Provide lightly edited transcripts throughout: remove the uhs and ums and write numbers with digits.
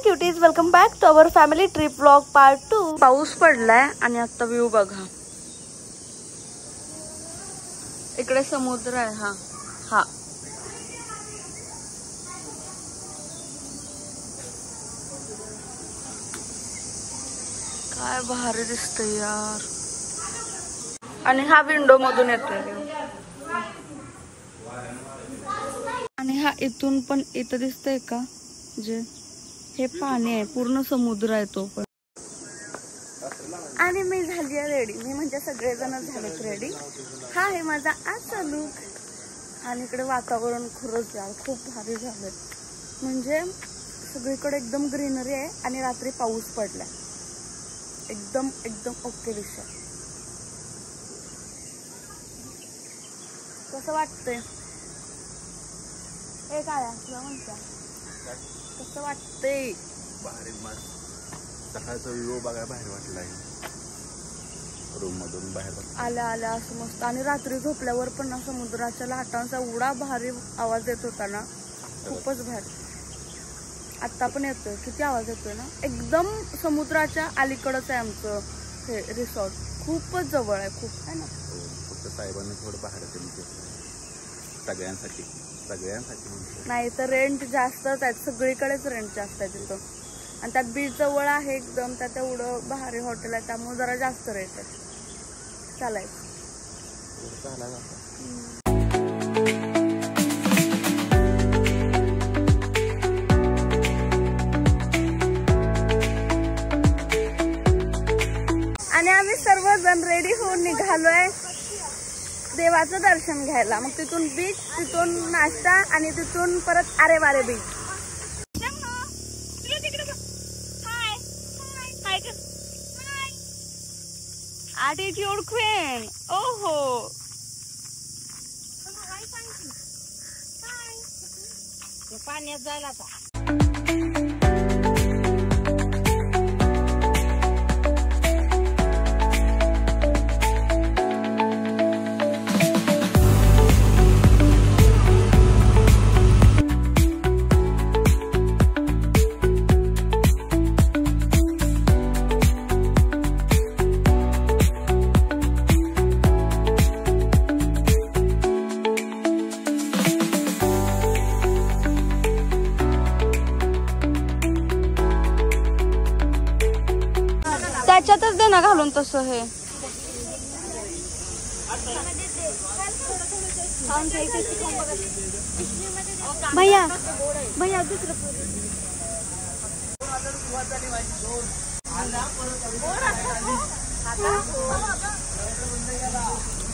Cuties, welcome back to our family trip vlog part 2। पाऊस पडलाय आणि आता व्ह्यू बघा, इकडे समुद्र आहे। हा काय भारी दिसतंय यार। आणि हा विंडो मधून येतोय आणि हा इथून पण इथं दिसतंय का, जे हे पाणी आहे, पूर्ण समुद्र आहे तो पण। आणि मी झाली आहे रेडी, मी म्हणजे सगळेजण झालेत रेडी। हा आहे माझा आजचा लुक। आणि इकडे वातावरण खरंच यार खूप भारी झालंय, म्हणजे सगळीकडे एकदम ग्रीनरी आहे आणि रात्री पाऊस पडलाय, एकदम ओके विषय। कसं वाटतंय हे काय तुला म्हणता, कसं वाटतंय? भारी मस्त, सकाळचा व्ह्यू बघायला बाहेर वाटलाय, रूम मधून बाहेर आल्या असं मस्त। आणि रात्री झोपल्यावर पण ना समुद्राच्या लाटांचा एवढा भारी आवाज येत होता ना, खूपच भारी। आता पण येतोय, किती आवाज येतोय ना, एकदम समुद्राच्या अलीकडच आहे आमचं हे रिसॉर्ट, खूपच जवळ आहे, खूप आहे ना। फक्त साहेबांनी थोडं बाहेर सगळ्यांसाठी नाही तर रेंट जास्तच आहेत, सगळीकडेच रेंट जास्त आहे तिथं। आणि त्यात बीच जवळ आहे एकदम, त्यात एवढं भारी हॉटेल आहे, त्यामुळे जरा जास्त रेट आहे। चालायचं आणि आम्ही सर्वजण रेडी होऊन निघालोय देवाचं दर्शन घ्यायला। मग तिथून बीच, तिथून नाश्ता आणि तिथून परत आरेवारे बीच। ॲटिट्यूड क्वीन, ओहो पाण्यात जायला आता। त्याच्यातच दे ना घालून तसं हे। भैया दुसरं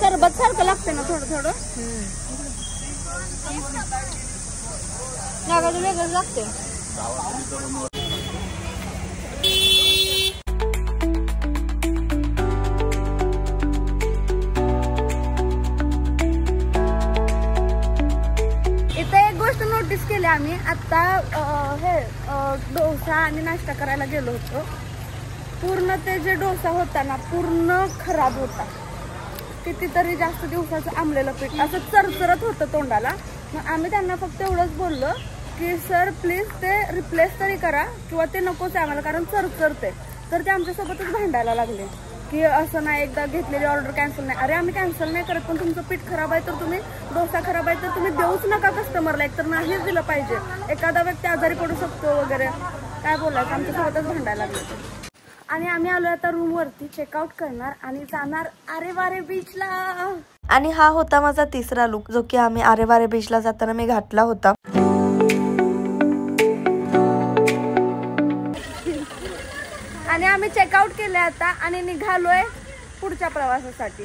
सरबत सारखं लागतं ना थोडं लागायचं, वेगळं लागते। नोटीस केले आम्ही आता, हे डोसा आणि नाश्ता करायला गेलो होतो, पूर्ण ते जे डोसा होता ना पूर्ण खराब होता, कितीतरी जास्त दिवसाचं आंबलेलं पीठ, असं चरचरत होतं तोंडाला। मग आम्ही त्यांना फक्त एवढंच बोललो की सर प्लीज ते रिप्लेस तरी करा, किंवा ते नकोच आहे आम्हाला कारण चरचरते। तर ते आमच्यासोबतच भांडायला लागले की असं नाही, एकदा घेतलेली ऑर्डर कॅन्सल नाही। अरे आम्ही कॅन्सल नाही करत, पण तुमचं पीठ खराब आहे तर तुम्ही, डोसा खराब आहे तर तुम्ही देऊच नका कस्टमरला, एकतर नाहीच दिलं पाहिजे, एखादा व्यक्ती आजारी पडू शकतो वगैरे, काय बोलायचं, आमच्यासोबतच भांडायला लागले। आणि आम्ही आलो आता रूम वरती, चेकआउट करणार आणि जाणार आरेवारे बीचला। आणि हा होता माझा तिसरा लुक, जो की आम्ही आरेवारे बीचला जाताना मी घातला होता। आणि आम्ही चेकआउट केले आता आणि निघालोय पुढच्या प्रवासासाठी।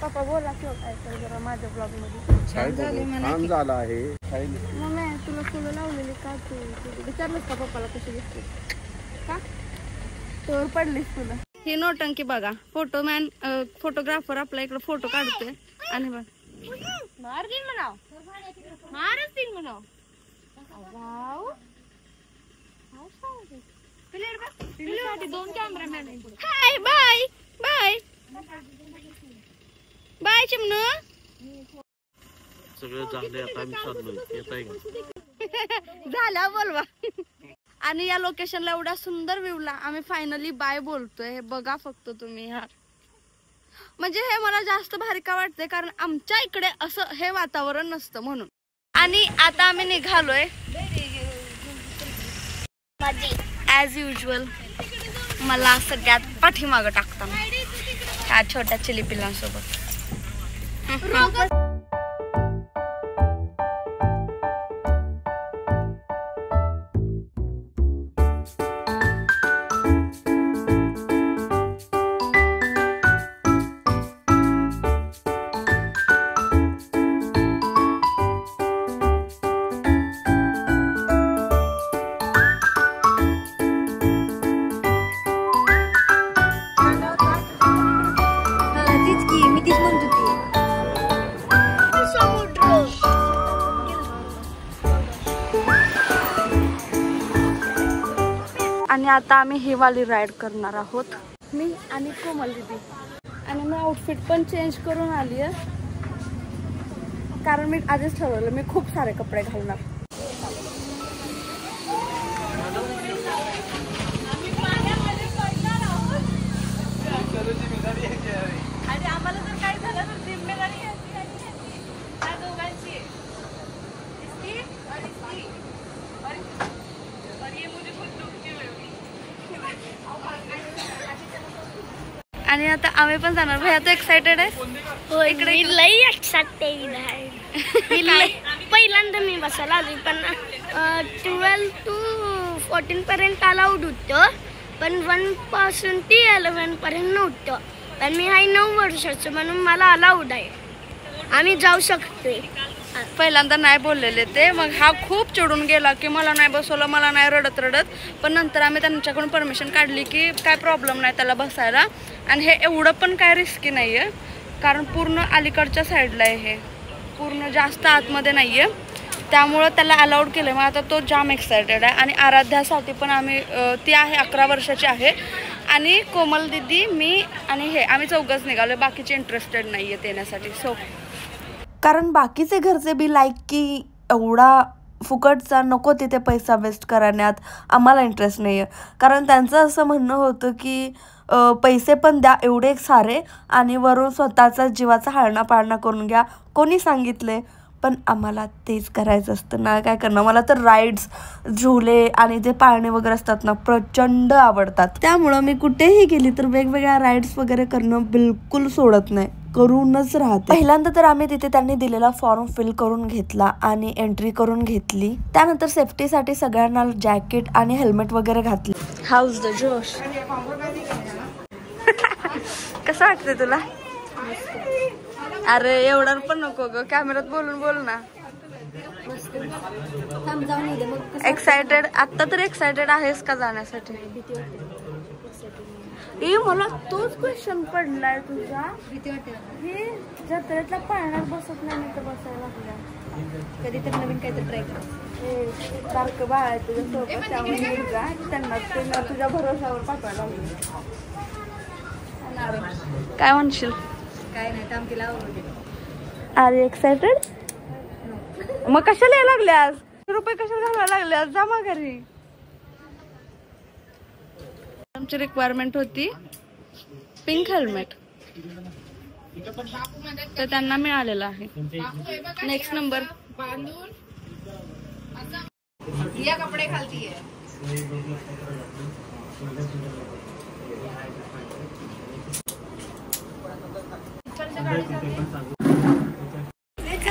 पप्पा बोला किंवा काय तर जरा माझ्या ब्लॉग मध्ये छान झालं आहे। मम्मी तुला फुलं लावलेली का, तू विचारलंस का पप्पाला कशी दिसते का, तोवर पडलीस तुला। ही नोटंकी बघा, फोटोमॅन फोटोग्राफर आपला इकडे फोटो काढतोय आणि बघ दोन cameraman. Hi bye bye bye चिमणू। सगळं झालंय आता आम्ही चाललोय येत आहे झाल्या बोलवा. आणि या लोकेशनला एवढ्या सुंदर व्ह्यूला आम्ही फायनली बाय बोलतोय. हे बघा फक्त तुम्ही यार, म्हणजे हे मला जास्त भारी का वाटतंय कारण आमच्या इकडे असं हे वातावरण नसतं म्हणून. आणि आता आम्ही निघालोय ऍज युजल. मला सगळ्यात पाठीमागं टाकताना त्या छोट्या चिली पिल्लांसोबत. आणि आता आम्ही ही वाली राईड करणार आहोत, मी आणि कोमल दीदी. आणि मी आउटफिट पण चेंज करून आली आहे कारण मी आधीच ठरवलं मी खूप सारे कपडे घालणार. आणि आम्हाला जर काय झालं तर जिम्मेदारी त्या दोघांची. आणि आता आम्ही पण जाणार. भैया तू एक्साइटेड आहे? हो, इकडे लई एक्साइटेड आहे. पहिल्यांदा मी बसायला आली पण 12 to 14 पर्यंत अलाउड होतं, पण 1 पासून ते 11 पर्यंत नव्हतं. पण मी आहे 9 वर्षाचं म्हणून मला अलाउड आहे, आम्ही जाऊ शकतोय. पहिल्यांदा नाही बोललेले ते, मग हा खूप चिडून गेला की मला नाही बसवलं, मला नाही, रडत रडत. पण नंतर आम्ही त्यांच्याकडून परमिशन काढली की काय प्रॉब्लेम नाही त्याला बसायला. आणि हे एवढं पण काय रिस्की नाही आहे कारण पूर्ण अलीकडच्या साईडला आहे, हे पूर्ण जास्त आतमध्ये नाही आहे, त्यामुळं त्याला अलाउड केलं. मग आता तो जाम एक्सायटेड आहे. आणि आराध्यासाठी पण आम्ही, ती आहे 11 वर्षाची आहे. आणि कोमल दिदी, मी आणि हे आम्ही चौघच निघालो, बाकीचे इंटरेस्टेड नाही आहेत येण्यासाठी. सो कारण बाकीचे घरचे बी लाईक की एवढा फुकटचा नको तिथे पैसा वेस्ट करण्यात आम्हाला इंटरेस्ट नाही आहे. कारण त्यांचं असं म्हणणं होतं की पैसे पण द्या एवढे सारे आणि वरून स्वतःचा जीवाचा हाळणा पाळणा करून घ्या. कोणी सांगितले? पण आम्हाला तेच करायचं असतं ना, काय करणार. मला तर राईड्स, झुले आणि जे पाळणे वगैरे असतात ना प्रचंड आवडतात. त्यामुळं मी कुठेही गेली तर वेगवेगळ्या राईड्स वगैरे करणं बिलकुल सोडत नाही, करूनच राहते. पहिल्यांदा तर आम्ही तिथे त्यांनी दिलेला फॉर्म फिल करून घेतला आणि एंट्री करून घेतली. त्यानंतर सेफ्टीसाठी सगळ्यांना जॅकेट आणि हेल्मेट वगैरे घातले. हाऊस द जोश. कसं वाटतंय तुला? अरे एवढं पण नको ग, कॅमेरात बोलून बोल ना. एक्सायटेड आत्ता तर एक्सायटेड आहेस का जाण्यासाठी? मला तोच क्वेश्चन पडलाय तुझा. हे जत्रेतला पाळण्यात बसत नाही तर बसायला लागल्या. कधीतरी नवीन काहीतरी ट्राय कर. सारखं बाळ आहे तुझ्या सोबत, त्यामुळे त्यांना तुझ्या भरोशावर पाठवायला लागलं. काय म्हणशील? काय नाही, टामकीला आर यू एक्सायटेड? मग कशाला यायला लागले आज? रुपये कशाला घालायला लागले आज? जा मग घरी. आमची रिक्वायरमेंट होती पिंक हेल्मेट, तर त्यांना मिळालेलं आहे. Next number. कपडे खालती आहे.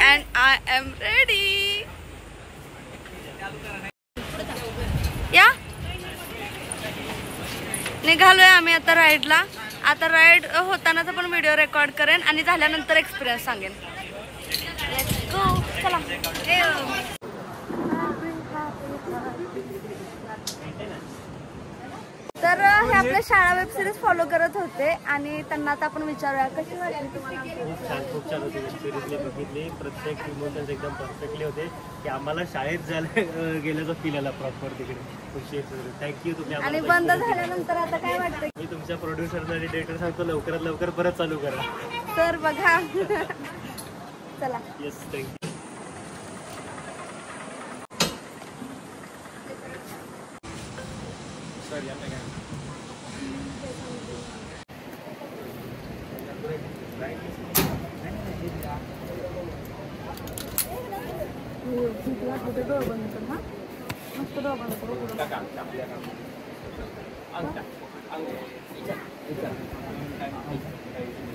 And I am ready. या निघालोय आम्ही आता राईडला. आता राईड होतानाचा पण व्हिडिओ रेकॉर्ड करेन आणि झाल्यानंतर एक्सपिरियन्स सांगेन. Let's go. चला. तर हे आपल्या शाळा वेब सिरीज फॉलो करत होते आणि त्यांना आता आपण विचारूया कशी वाटली तुम्हाला. खूप छान होती वेब सिरीजने बघितली. प्रत्येक इमोशन्स एकदम परफेक्टली होते की आम्हाला शाळेत जायला गेल्याचा फील आला प्रॉपर तिकडे. थँक्यू तुम्ही. आणि बंद झाल्यानंतर आता काय वाटतं? मी तुमच्या प्रोड्युसर आणि डिरेक्टर सांगतो लवकरात लवकर परत चालू करा. तर बघा चला. Yes thank you. मस्त डोळा बंद करू.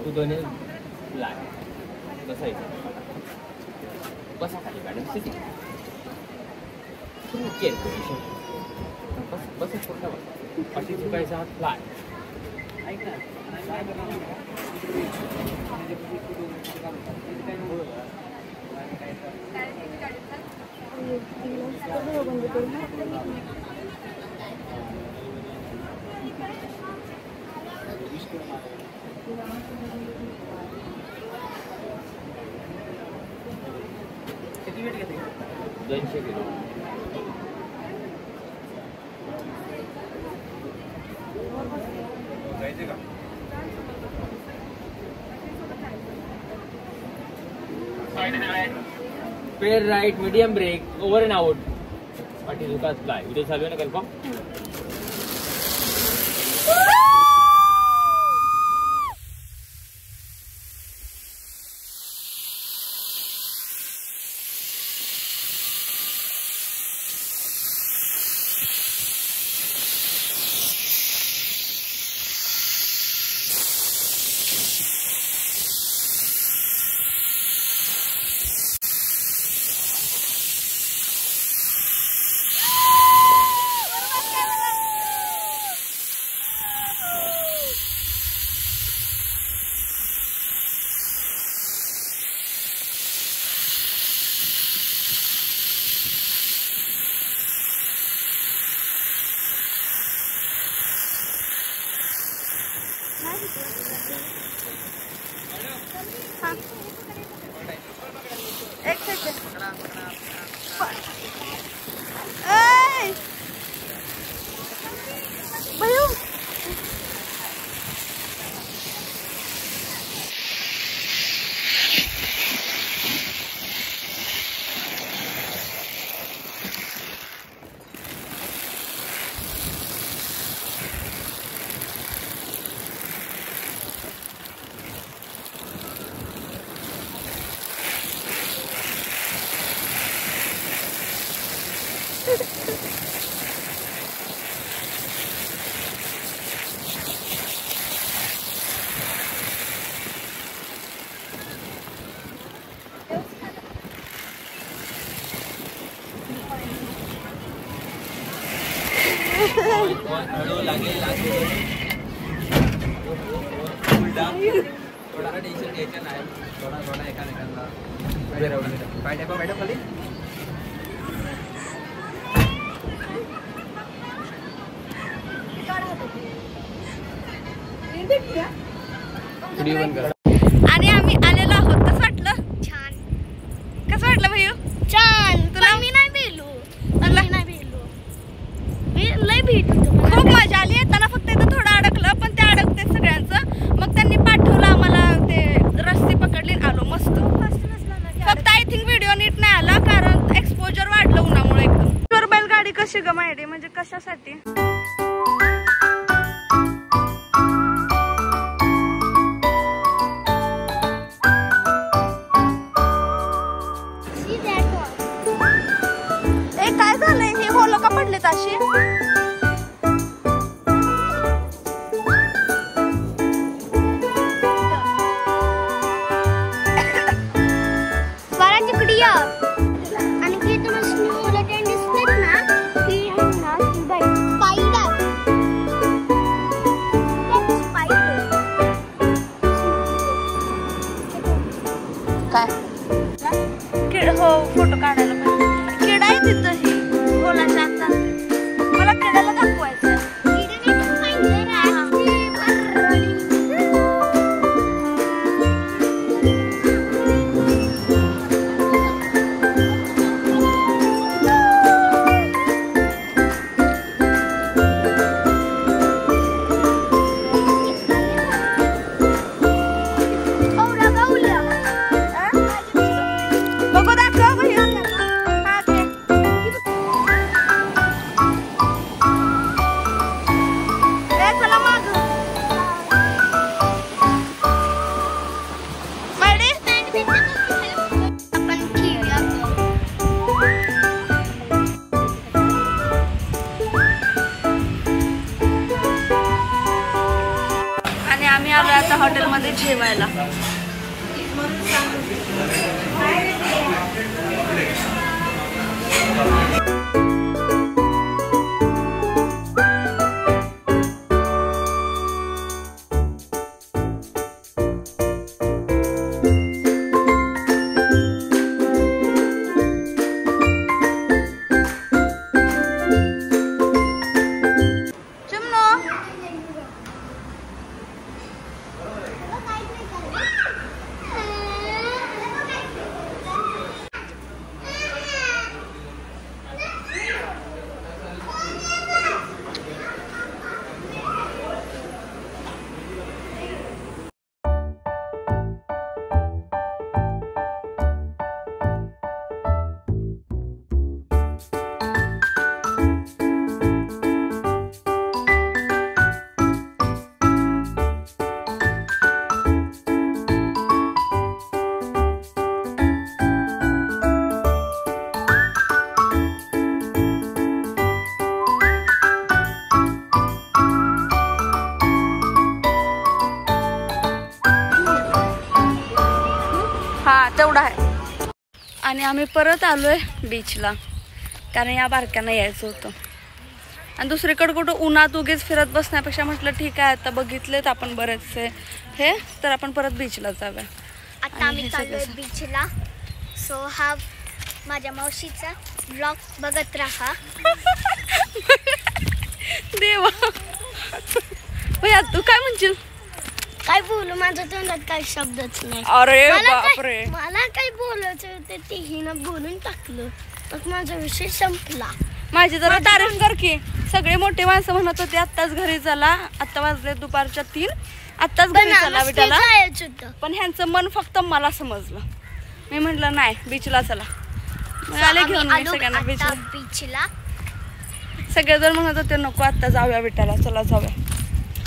तू दोन्ही लाय कसं आहे बसा खाली मॅडम सिटी तुम्ही केअर पोझिशन बस बस पूर्ण बस पाठी चुकायचा हात फ्लाय ऐका डोळा बंद करू. किती वेट घेते 200 किलो जायचे का पेर right medium break over and out पाठी झुकात फ्लाय व्हिडिओ चालू आहे ना कन्फर्म एक सेकंड. भैया थोडा टेन्शन घ्यायचं नाही थोडा एकामेकांना काय टाका मॅडम खाली आणि आम्ही आलेलो आहोत. कसं वाटलं? छान. कसं वाटलं भैया? छान. तुला? मी नाही भेटलो. मी लय भेट होतो. खूप मजा आली. येताना फक्त इथं थोडं अडकलं पण ते अडकते सगळ्यांचं. मग त्यांनी पाठवलं आम्हाला ते रस्सी पकडली आलो मस्त. फक्त आय थिंक व्हिडिओ नीट नाही आला कारण एक्सपोजर वाढलं उन्हामुळे एकदम. बैलगाडी कशी ग माहिती म्हणजे कशासाठी? काय झालंय हे होलं का पडलेत अशी? बारा चिकडी आणि ते तुम्ही स्नोला ते दिसतात ना की आहे ना ती बाई स्पायडर काय हो फोटो काढायला पाहिजे. किडा आहे तिथं ही होलाच्या आता. मला किड्याला दाखवायचं. आपण खेळूया. आणि आम्ही आलो आता हॉटेलमध्ये जेवायला. हा तेवढा आहे. आणि आम्ही परत आलोय बीचला, कारण या बारक्यांना यायचं होतं. आणि दुसरीकडे कुठं उन्हात उगीच फिरत बसण्यापेक्षा म्हटलं ठीक आहे, आता बघितलेत आपण बरेचसे हे, तर आपण परत बीचला जाऊया. आता आम्ही चाललोय बीचला. सो हा माझ्या मावशीचा ब्लॉग बघत राहा. देवा भैया तू काय म्हणशील? काय बोलू, माझ्या तोंडात काही शब्दच नाही. अरे बापरे, मला काय बोलायचं होतं ते हिनं बोलून टाकलं, मग माझा विषय संपला. माझी जरा तारीफ कर की. सगळे मोठे माणसं म्हणत होते आत्ताच घरी चला, आत्ता वाजले दुपारच्या 3, आत्ताच घरी चला बेटाला. पण ह्यांचं मन फक्त मला समजलं. मी म्हटलं नाही बीचला चला, आले घेऊन मी सगळ्यांना बीचला. सगळेजण म्हणत होते नको आत्ता जाऊया बेटाला, चला जाऊया.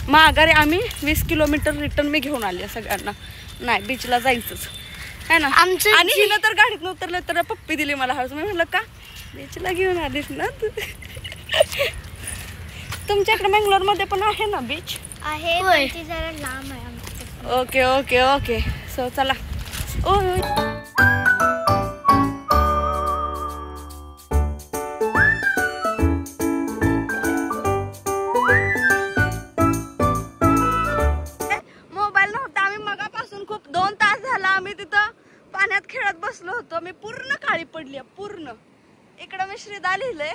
माघारी आम्ही 20 किलोमीटर रिटर्न मी घेऊन आले सगळ्यांना. नाही बीचला जायचंच है ना. आणि हिनं तर गाडीत उतरलं तर पप्पी दिली मला हळूच. मी म्हटलं का बीचला घेऊन आलीस ना तू. तुमच्याकडे मंगलोर मध्ये पण आहे ना बीच? आहे पण ती जरा लांब आहे आमच्या. ओके ओके ओके सो चला. मोबाईल नव्हता. आम्ही मगापासून खूप 2 तास झाला आम्ही तिथं पाण्यात खेळत बसलो होतो. मी पूर्ण काळी पडली पूर्ण. इकडं मी श्रीदा लिहिलंय.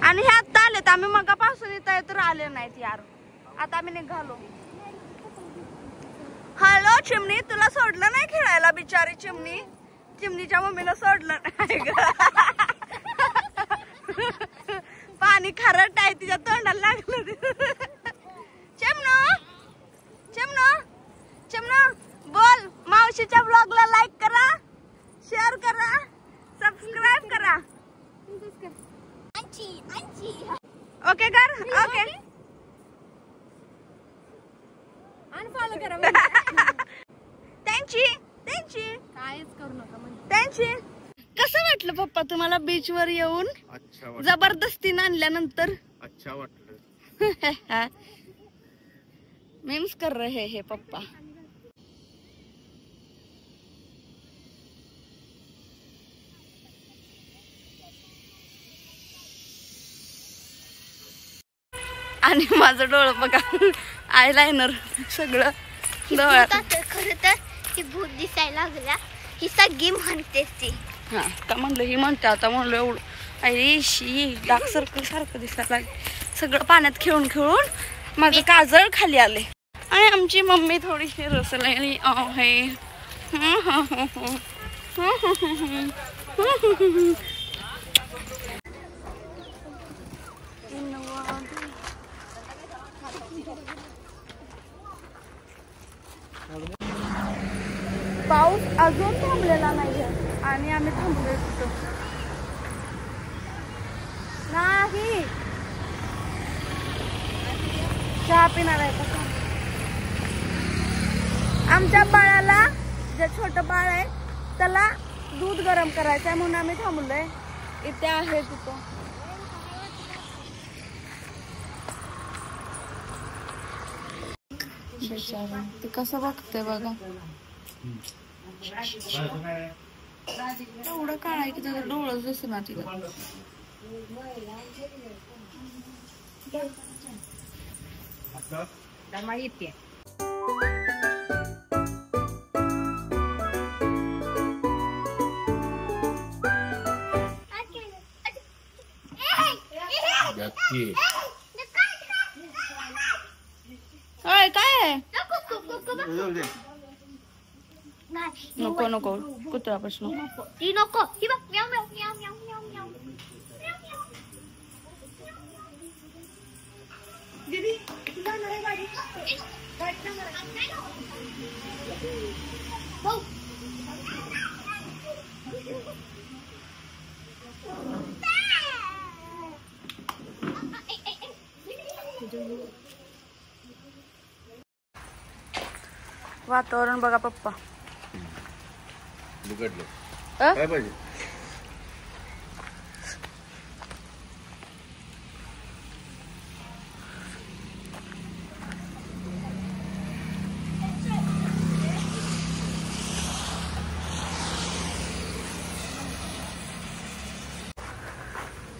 आणि हे आता आलेत. आम्ही मगापासून इथं तर आले नाहीत यार. आता आम्ही निघालो. हॅलो चिमणी, तुला सोडलं नाही खेळायला? बिचारी चिमणी, चिमणीच्या मम्मीला सोडलं नाही ग. पाणी खारट आहे तिच्या तोंडाला लागलं. चिमणो चिमणो चिमणो बोल. मावशीच्या ब्लॉगला लाईक करा, शेअर करा, सबस्क्राईब करा. ओके कर. ओके अनफॉलो करा. त्यांची काहीच करू नका म्हणजे. त्यांची. कसं वाटलं पप्पा तुम्हाला बीच वर येऊन? अच्छा वाटलं. जबरदस्तीने आणल्यानंतर अच्छा वाटलं. मीम्स कर रहे हैं पप्पा. आणि माझं डोळं बघा, आयलायनर सगळं डोळ्यात. खरं तर ती भूत दिसायला लागल्या. ही सगळी म्हणतेस ती. हा का म्हणलं ही म्हणते. आता म्हणलं एवढं आई डार्क सर्कल सारखं दिसायला लागलं. सगळं पाण्यात खेळून खेळून माझं काजळ खाली आले. आणि आमची मम्मी थोडीशी रसलेली आहे. पाऊस अजून थांबलेला नाहीये आणि आम्ही थांबलोय तिथं. नाही चहा पिणार आहे का? आमच्या बाळाला जे छोटं बाळ आहे त्याला दूध गरम करायचं आहे म्हणून आम्ही थांबलोय. इथे आहे तिथं. ते कसं बघते बघा. एवढं काळ आहे की त्याचं डोळंच दिसणार तिथं. काय आहे? नको नको कुत्र्यापासून ती नको ती बघ म्याव म्याव म्याव म्याव म्याव म्याव. वातावरण बघा पप्पा. बिघडलं काय पाहिजे?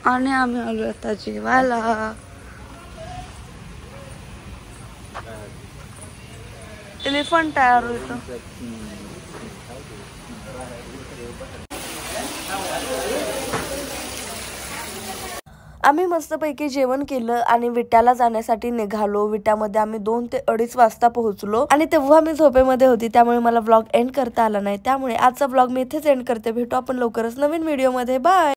आणि आम्ही आलो आता जेवायला. एलिफंट तयार होतो. आम्ही मस्तपैकी जेवण केलं आणि विट्याला जाण्यासाठी निघालो. विट्यामध्ये आम्ही 2 ते 2:30 वाजता पोहोचलो आणि तेव्हा मी झोपेमध्ये होती, त्यामुळे मला व्लॉग एंड करता आला नाही. त्यामुळे आजचा व्लॉग मी इथेच एंड करते. भेटू आपण लवकरच नवीन व्हिडिओमध्ये. बाय.